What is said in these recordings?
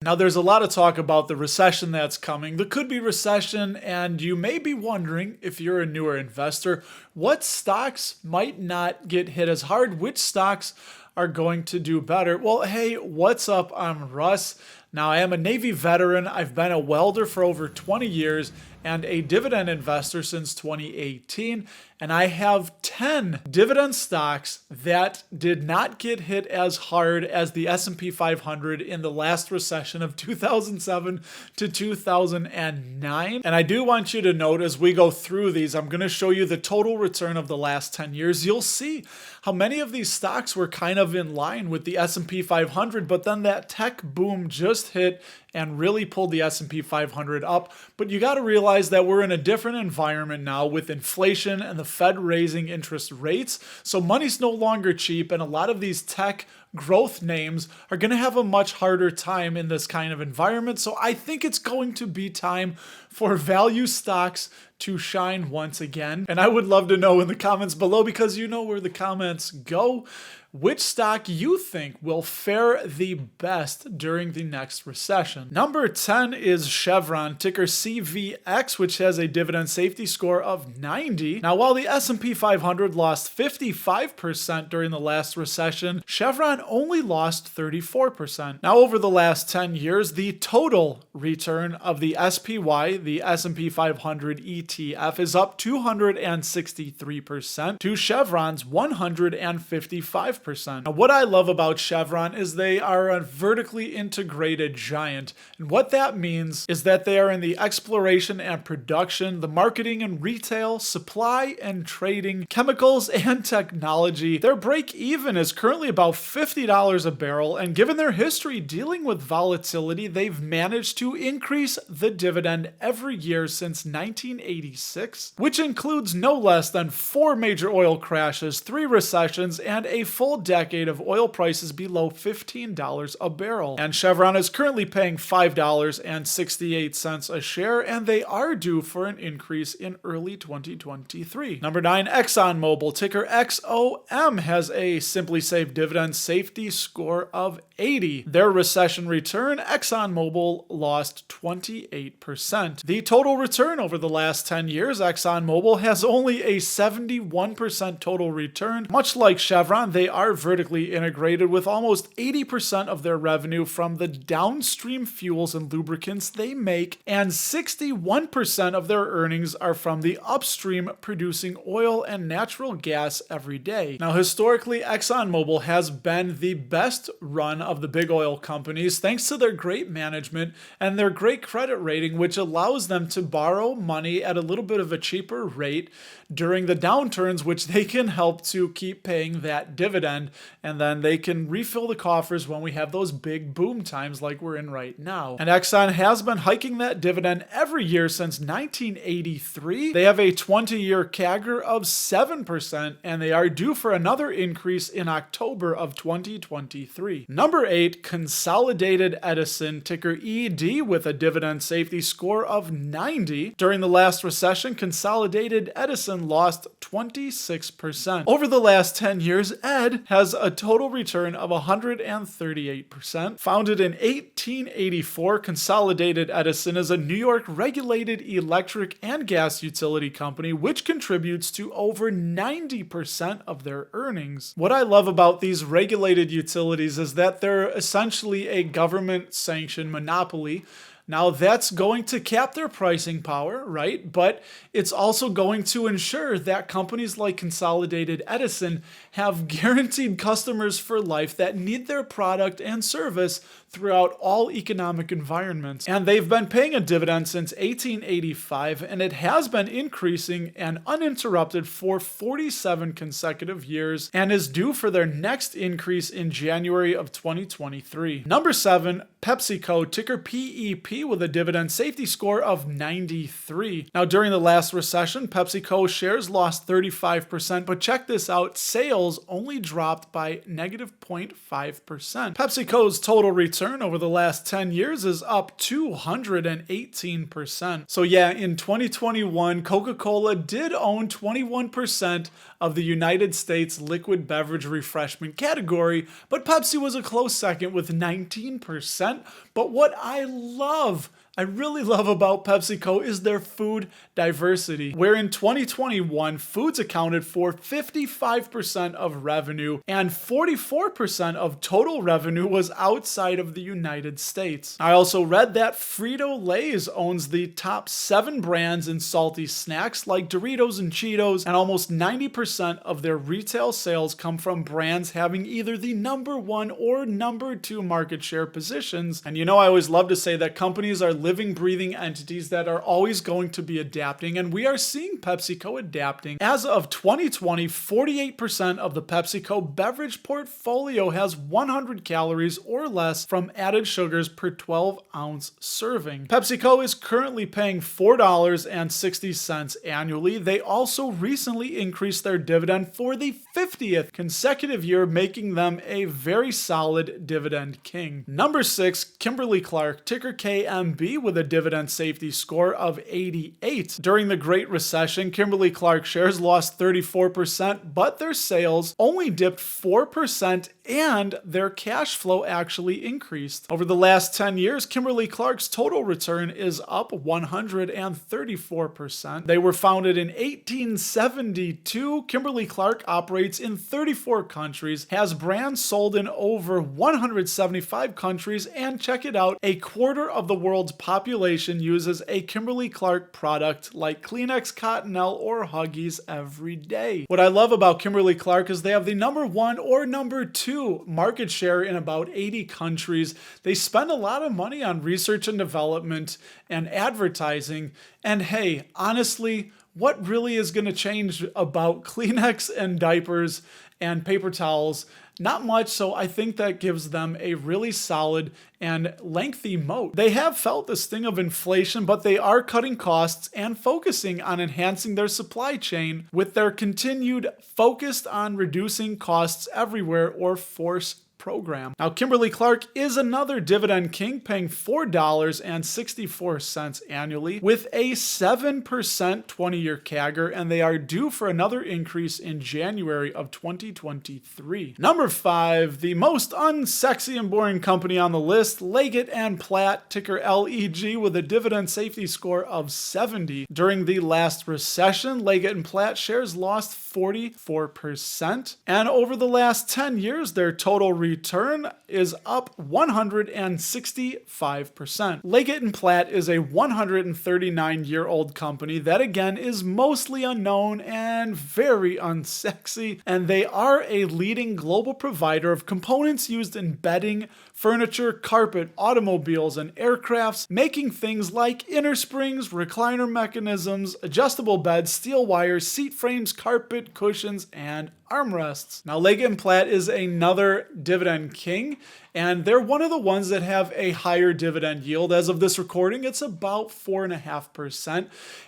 Now, there's a lot of talk about the recession that's coming. There could be recession, and you may be wondering, if you're a newer investor, what stocks might not get hit as hard, which stocks are going to do better. Well, hey, what's up? I'm Russ. Now, I am a Navy veteran. I've been a welder for over 20 years and a dividend investor since 2018. And I have 10 dividend stocks that did not get hit as hard as the S&P 500 in the last recession of 2007 to 2009. And I do want you to note as we go through these, I'm going to show you the total return of the last 10 years. You'll see how many of these stocks were kind of in line with the S&P 500, but then that tech boom just hit and really pulled the S&P 500 up. But you got to realize that we're in a different environment now with inflation and the Fed raising interest rates. So money's no longer cheap, and a lot of these tech growth names are going to have a much harder time in this kind of environment. So I think it's going to be time for value stocks to shine once again. And I would love to know in the comments below, because you know where the comments go, which stock you think will fare the best during the next recession. Number 10 is Chevron, ticker CVX, which has a dividend safety score of 90. Now, while the S&P 500 lost 55% during the last recession, Chevron only lost 34%. Now, over the last 10 years, the total return of the SPY, the S&P 500 ETF, is up 263% to Chevron's 155%. Now, what I love about Chevron is they are a vertically integrated giant. And what that means is that they are in the exploration and production, the marketing and retail, supply and trading, chemicals and technology. Their break even is currently about $50 a barrel. And given their history dealing with volatility, they've managed to increase the dividend every year since 1986, which includes no less than 4 major oil crashes, 3 recessions, and a full decade of oil prices below $15 a barrel. And Chevron is currently paying $5.68 a share, and they are due for an increase in early 2023. Number 9, ExxonMobil, ticker XOM, has a Simply Safe dividend safety score of 80. Their recession return, ExxonMobil lost 28%. The total return over the last 10 years, ExxonMobil has only a 71% total return. Much like Chevron, they are vertically integrated with almost 80% of their revenue from the downstream fuels and lubricants they make, and 61% of their earnings are from the upstream producing oil and natural gas every day. Now, historically, ExxonMobil has been the best run of the big oil companies thanks to their great management and their great credit rating, which allows them to borrow money at a little bit of a cheaper rate during the downturns, which they can help to keep paying that dividend, and then they can refill the coffers when we have those big boom times like we're in right now. And Exxon has been hiking that dividend every year since 1983. They have a 20-year CAGR of 7%, and they are due for another increase in October of 2023. Number 8, Consolidated Edison, ticker ED, with a dividend safety score of 90. During the last recession, Consolidated Edison lost 26%. Over the last 10 years, ED has a total return of 138%. Founded in 1884, Consolidated Edison is a New York regulated electric and gas utility company which contributes to over 90% of their earnings. What I love about these regulated utilities is that they're essentially a government-sanctioned monopoly. Now, that's going to cap their pricing power, right? But it's also going to ensure that companies like Consolidated Edison have guaranteed customers for life that need their product and service throughout all economic environments. And they've been paying a dividend since 1885, and it has been increasing and uninterrupted for 47 consecutive years, and is due for their next increase in January of 2023. Number 7, PepsiCo, ticker PEP, with a dividend safety score of 93. Now, during the last recession, PepsiCo shares lost 35%, but check this out, sales only dropped by negative 0.5%. PepsiCo's total return over the last 10 years is up 218%. So yeah, in 2021, Coca-Cola did own 21% of the United States liquid beverage refreshment category, but Pepsi was a close second with 19%. But what I really love about PepsiCo is their food diversity, where in 2021, foods accounted for 55% of revenue and 44% of total revenue was outside of the United States. I also read that Frito-Lay's owns the top 7 brands in salty snacks like Doritos and Cheetos, and almost 90% of their retail sales come from brands having either the number 1 or number 2 market share positions. And I always love to say that companies are living, breathing entities that are always going to be adapting, and we are seeing PepsiCo adapting. As of 2020, 48% of the PepsiCo beverage portfolio has 100 calories or less from added sugars per 12-ounce serving. PepsiCo is currently paying $4.60 annually. They also recently increased their dividend for the 50th consecutive year, making them a very solid dividend king. Number 6, Kimberly-Clark, ticker KMB, with a dividend safety score of 88. During the Great Recession, Kimberly-Clark shares lost 34%, but their sales only dipped 4% and their cash flow actually increased. Over the last 10 years, Kimberly-Clark's total return is up 134%. They were founded in 1872. Kimberly-Clark operates in 34 countries, has brands sold in over 175 countries, and check it out, a quarter of the world's population uses a Kimberly-Clark product like Kleenex, Cottonelle, or Huggies every day. What I love about Kimberly-Clark is they have the number 1 or number 2 market share in about 80 countries. They spend a lot of money on research and development and advertising. And hey, honestly, what really is going to change about Kleenex and diapers and paper towels? Not much, so I think that gives them a really solid and lengthy moat. They have felt the sting of inflation, but they are cutting costs and focusing on enhancing their supply chain with their continued focus on reducing costs everywhere or force program. Now, Kimberly-Clark is another dividend king, paying $4.64 annually with a 7% 20-year CAGR, and they are due for another increase in January of 2023. Number 5, the most unsexy and boring company on the list, Leggett Platt, ticker LEG, with a dividend safety score of 70. During the last recession, Leggett Platt shares lost 44%, and over the last 10 years, their total return is up 165%. Leggett Platt is a 139-year-old company that again is mostly unknown and very unsexy, and they are a leading global provider of components used in bedding, furniture, carpet, automobiles, and aircrafts, making things like inner springs, recliner mechanisms, adjustable beds, steel wires, seat frames, carpet, cushions, and armrests. Now, Leggett Platt is another dividend king, and they're one of the ones that have a higher dividend yield. As of this recording, it's about 4.5%.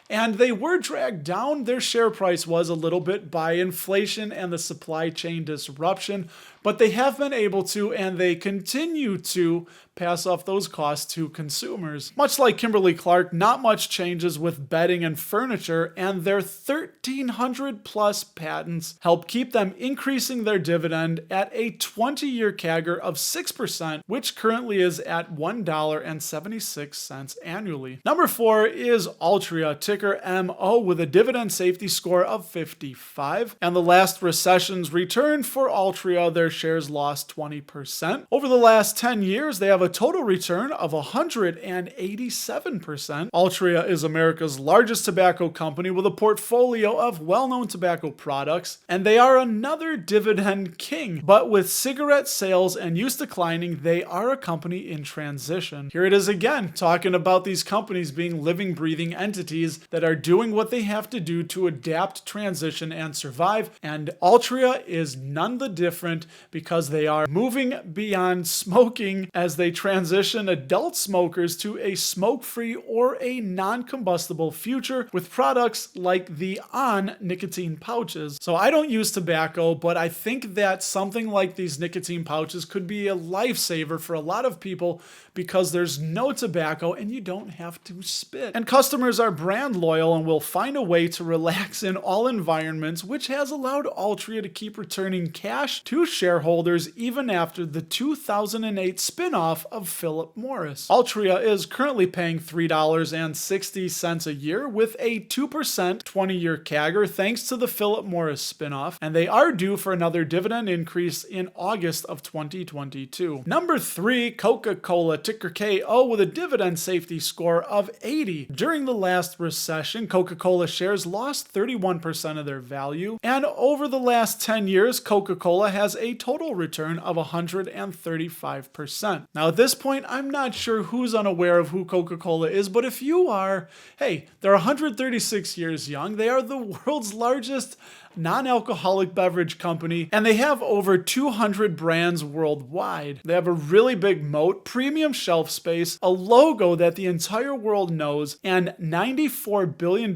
And they were dragged down. Their share price was a little bit by inflation and the supply chain disruption, but they have been able to, and they continue to, pass off those costs to consumers. Much like Kimberly-Clark, not much changes with bedding and furniture, and their 1,300 plus patents help keep them increasing their dividend at a 20-year CAGR of 6%, which currently is at $1.76 annually. Number 4 is Altria, ticker MO, with a dividend safety score of 55. And the last recession's return for Altria, their shares lost 20%. Over the last 10 years, they have a total return of 187%. Altria is America's largest tobacco company with a portfolio of well-known tobacco products, and they are another dividend king. But with cigarette sales and use declining, they are a company in transition. Here it is again, talking about these companies being living, breathing entities that are doing what they have to do to adapt, transition, and survive. And Altria is none the different, because they are moving beyond smoking as they they transition adult smokers to a smoke-free or a non-combustible future with products like the On nicotine pouches. So I don't use tobacco, but I think that something like these nicotine pouches could be a lifesaver for a lot of people because there's no tobacco and you don't have to spit. And customers are brand loyal and will find a way to relax in all environments, which has allowed Altria to keep returning cash to shareholders even after the 2008 spin-off of Philip Morris. Altria is currently paying $3.60 a year with a 2% 20-year CAGR thanks to the Philip Morris spin-off, and they are due for another dividend increase in August of 2022. Number 3, Coca-Cola, ticker KO, with a dividend safety score of 80. During the last recession, Coca-Cola shares lost 31% of their value, and over the last 10 years, Coca-Cola has a total return of 135%. Now, at this point, I'm not sure who's unaware of who Coca-Cola is, but if you are, hey, they're 136 years young. They are the world's largest non-alcoholic beverage company, and they have over 200 brands worldwide. They have a really big moat, premium shelf space, a logo that the entire world knows, and $94 billion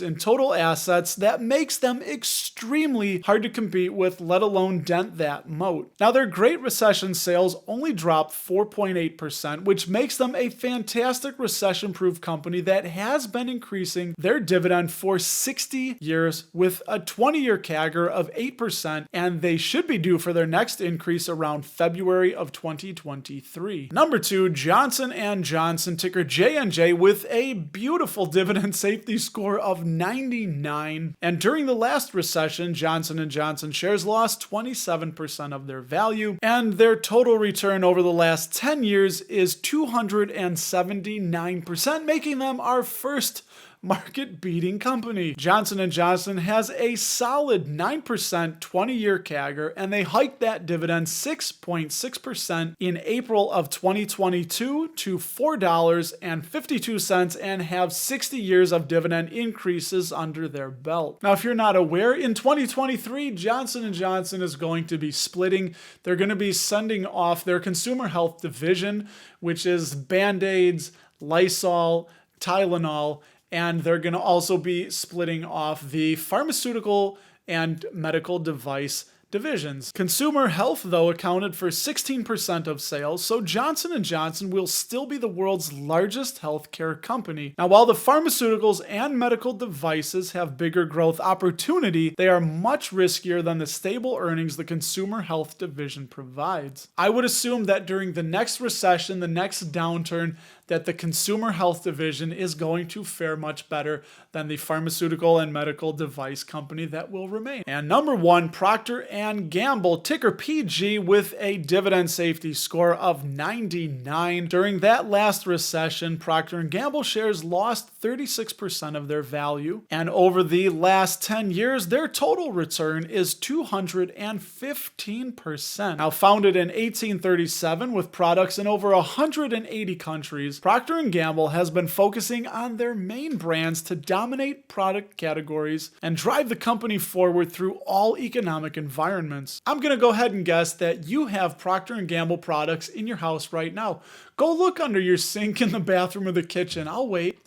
in total assets that makes them extremely hard to compete with, let alone dent that moat. Now, their Great Recession sales only dropped 4.8%, which makes them a fantastic recession-proof company that has been increasing their dividend for 60 years with a 20-year CAGR of 8%, and they should be due for their next increase around February of 2023. Number 2, Johnson & Johnson, ticker J&J, with a beautiful dividend safety score of 99. And during the last recession, Johnson & Johnson shares lost 27% of their value, and their total return over the last 10 years is 279%, making them our first market-beating company. Johnson & Johnson has a solid 9% 20-year CAGR, and they hiked that dividend 6.6% in April of 2022 to $4.52 and have 60 years of dividend increases under their belt. Now, if you're not aware, in 2023, Johnson & Johnson is going to be splitting. They're going to be sending off their consumer health division, which is Band-Aids, Lysol, Tylenol, and they're going to also be splitting off the pharmaceutical and medical device divisions. Consumer health, though, accounted for 16% of sales, so Johnson & Johnson will still be the world's largest healthcare company. Now, while the pharmaceuticals and medical devices have bigger growth opportunity, they are much riskier than the stable earnings the consumer health division provides. I would assume that during the next recession, the next downturn, that the consumer health division is going to fare much better than the pharmaceutical and medical device company that will remain. And number 1, Procter Gamble, ticker PG, with a dividend safety score of 99. During that last recession, Procter Gamble shares lost 36% of their value, and over the last 10 years, their total return is 215%. Now, founded in 1837 with products in over 180 countries, Procter & Gamble has been focusing on their main brands to dominate product categories and drive the company forward through all economic environments. I'm going to go ahead and guess that you have Procter & Gamble products in your house right now. Go look under your sink in the bathroom or the kitchen. I'll wait.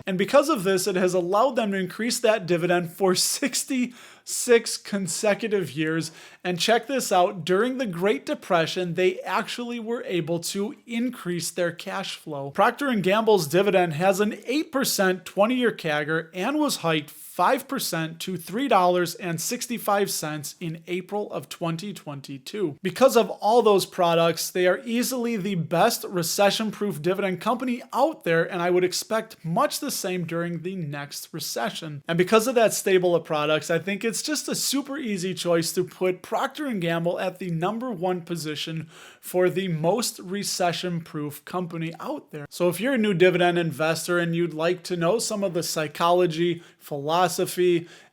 And because of this, it has allowed them to increase that dividend for 66 consecutive years. And check this out, during the Great Depression, they actually were able to increase their cash flow. Procter & Gamble's dividend has an 8% 20-year CAGR and was hiked 5% to $3.65 in April of 2022. Because of all those products, they are easily the best recession-proof dividend company out there, and I would expect much the same during the next recession. And because of that stable of products, I think it's just a super easy choice to put Procter & Gamble at the number 1 position for the most recession-proof company out there. So if you're a new dividend investor and you'd like to know some of the psychology, philosophy,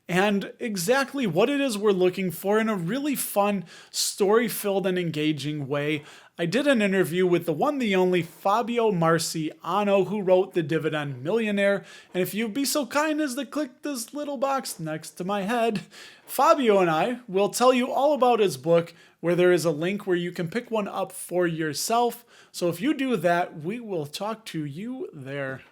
and exactly what it is we're looking for in a really fun, story-filled, and engaging way. I did an interview with the one, the only Fabio Marciano, who wrote the Dividend Millionaire, and if you'd be so kind as to click this little box next to my head, Fabio and I will tell you all about his book, where there is a link where you can pick one up for yourself. So if you do that, we will talk to you there.